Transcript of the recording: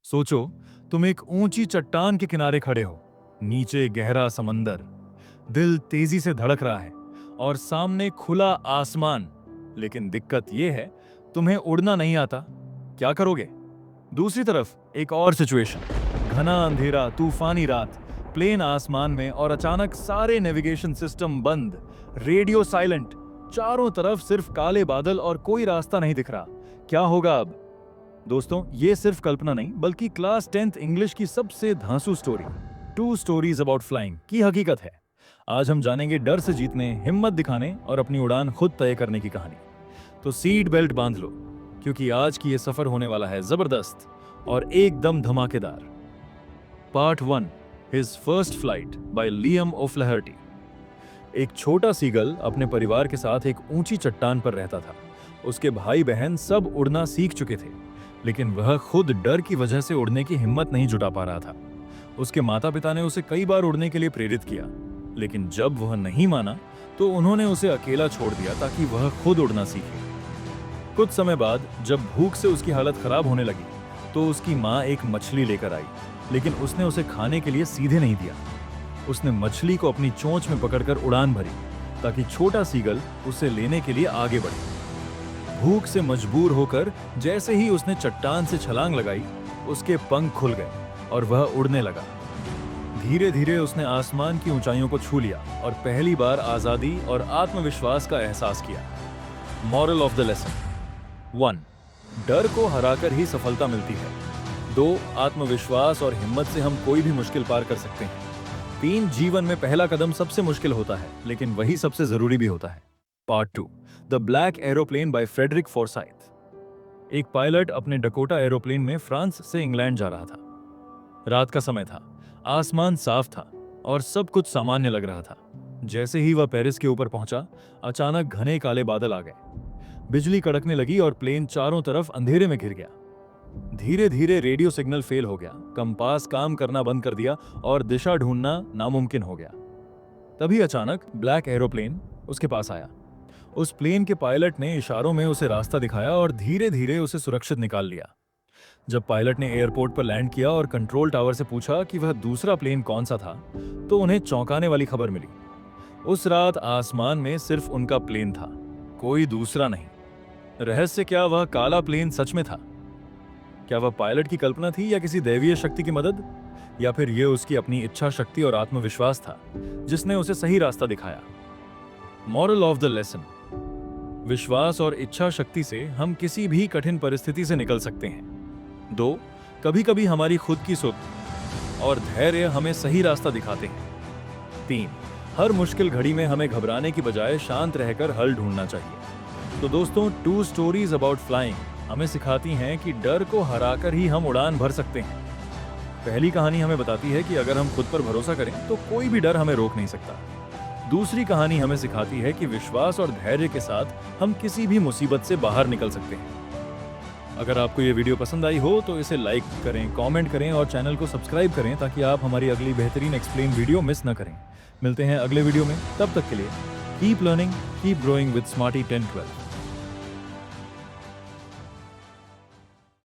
सोचो, तुम एक ऊंची चट्टान के किनारे खड़े हो, नीचे गहरा समंदर, दिल तेजी से धड़क रहा है और सामने खुला आसमान। लेकिन दिक्कत यह है, तुम्हें उड़ना नहीं आता। क्या करोगे? दूसरी तरफ एक और सिचुएशन, घना अंधेरा, तूफानी रात, प्लेन आसमान में और अचानक सारे नेविगेशन सिस्टम बंद, रेडियो साइलेंट, चारों तरफ सिर्फ काले बादल और कोई रास्ता नहीं दिख रहा। क्या होगा अब? दोस्तों, ये सिर्फ कल्पना नहीं बल्कि क्लास 10th इंग्लिश की सबसे धांसू story, two stories about flying की हकीकत है। आज हम जानेंगे डर से जीतने, हिम्मत दिखाने और अपनी उड़ान खुद तय करने की कहानी। तो सीट बेल्ट बांध लो, क्योंकि आज की ये सफर होने वाला है जबरदस्त और एकदम धमाकेदार। Part 1, his first flight by Liam O'Flaherty. एक छोटा सीगल अपने परिवार के साथ एक ऊंची चट्टान पर रहता था। उसके भाई बहन सब उड़ना सीख चुके थे, लेकिन वह खुद डर की वजह से उड़ने की हिम्मत नहीं जुटा पा रहा था। उसके माता पिता ने उसे कई बार उड़ने के लिए प्रेरित किया, लेकिन जब वह नहीं माना तो उन्होंने उसे अकेला छोड़ दिया ताकि वह खुद उड़ना सीखे। कुछ समय बाद जब भूख से उसकी हालत खराब होने लगी तो उसकी माँ एक मछली लेकर आई, लेकिन उसने उसे खाने के लिए सीधे नहीं दिया। उसने मछली को अपनी चोंच में पकड़कर उड़ान भरी ताकि छोटा सीगल उसे लेने के लिए आगे बढ़े। भूख से मजबूर होकर जैसे ही उसने चट्टान से छलांग लगाई, उसके पंख खुल गए और वह उड़ने लगा। धीरे धीरे उसने आसमान की ऊंचाइयों को छू लिया और पहली बार आजादी और आत्मविश्वास का एहसास किया। मॉरल ऑफ द लेसन 1, डर को हराकर ही सफलता मिलती है। 2, आत्मविश्वास और हिम्मत से हम कोई भी मुश्किल पार कर सकते हैं। 3, जीवन में पहला कदम सबसे मुश्किल होता है, लेकिन वही सबसे जरूरी भी होता है। Part 2, the black aeroplane by Frederick Forsyth. एक पायलट अपने डकोटा एरोप्लेन में फ्रांस से इंग्लैंड जा रहा था। रात का समय था, आसमान साफ था और सब कुछ सामान्य लग रहा था। जैसे ही वह पेरिस के ऊपर पहुंचा, अचानक घने काले बादल आ गए। बिजली कड़कने लगी और प्लेन चारों तरफ अंधेरे में घिर गया। धीरे धीरे रेडियो सिग्नल फेल हो गया, कंपास काम करना बंद कर दिया और दिशा ढूंढना नामुमकिन हो गया। तभी अचानक ब्लैक एरोप्लेन उसके पास आया। उस प्लेन के पायलट ने इशारों में उसे रास्ता दिखाया और धीरे धीरे उसे सुरक्षित निकाल लिया। जब पायलट ने एयरपोर्ट पर लैंड किया और कंट्रोल टावर से पूछा कि वह दूसरा प्लेन कौन सा था, तो उन्हें चौंकाने वाली खबर मिली। उस रात आसमान में सिर्फ उनका प्लेन था, कोई दूसरा नहीं। रहस्य क्या, वह काला प्लेन सच में था? क्या वह पायलट की कल्पना थी या किसी दैवीय शक्ति की मदद, या फिर यह उसकी अपनी इच्छा शक्ति और आत्मविश्वास था जिसने उसे सही रास्ता दिखाया? मॉरल ऑफ द लेसन, विश्वास और इच्छा शक्ति से हम किसी भी कठिन परिस्थिति से निकल सकते हैं। 2, कभी कभी हमारी खुद की सोच और धैर्य हमें सही रास्ता दिखाते हैं। 3, हर मुश्किल घड़ी में हमें घबराने की बजाय शांत रहकर हल ढूंढना चाहिए। तो दोस्तों, टू स्टोरीज अबाउट फ्लाइंग हमें सिखाती हैं कि डर को हराकर ही हम उड़ान भर सकते हैं। पहली कहानी हमें बताती है कि अगर हम खुद पर भरोसा करें तो कोई भी डर हमें रोक नहीं सकता। दूसरी कहानी हमें सिखाती है कि विश्वास और धैर्य के साथ हम किसी भी मुसीबत से बाहर निकल सकते हैं। अगर आपको ये वीडियो पसंद आई हो तो इसे लाइक करें, कमेंट करें और चैनल को सब्सक्राइब करें ताकि आप हमारी अगली बेहतरीन एक्सप्लेन वीडियो मिस न करें। मिलते हैं अगले वीडियो में, तब तक के लिए keep learning, keep growing with smarty 1012।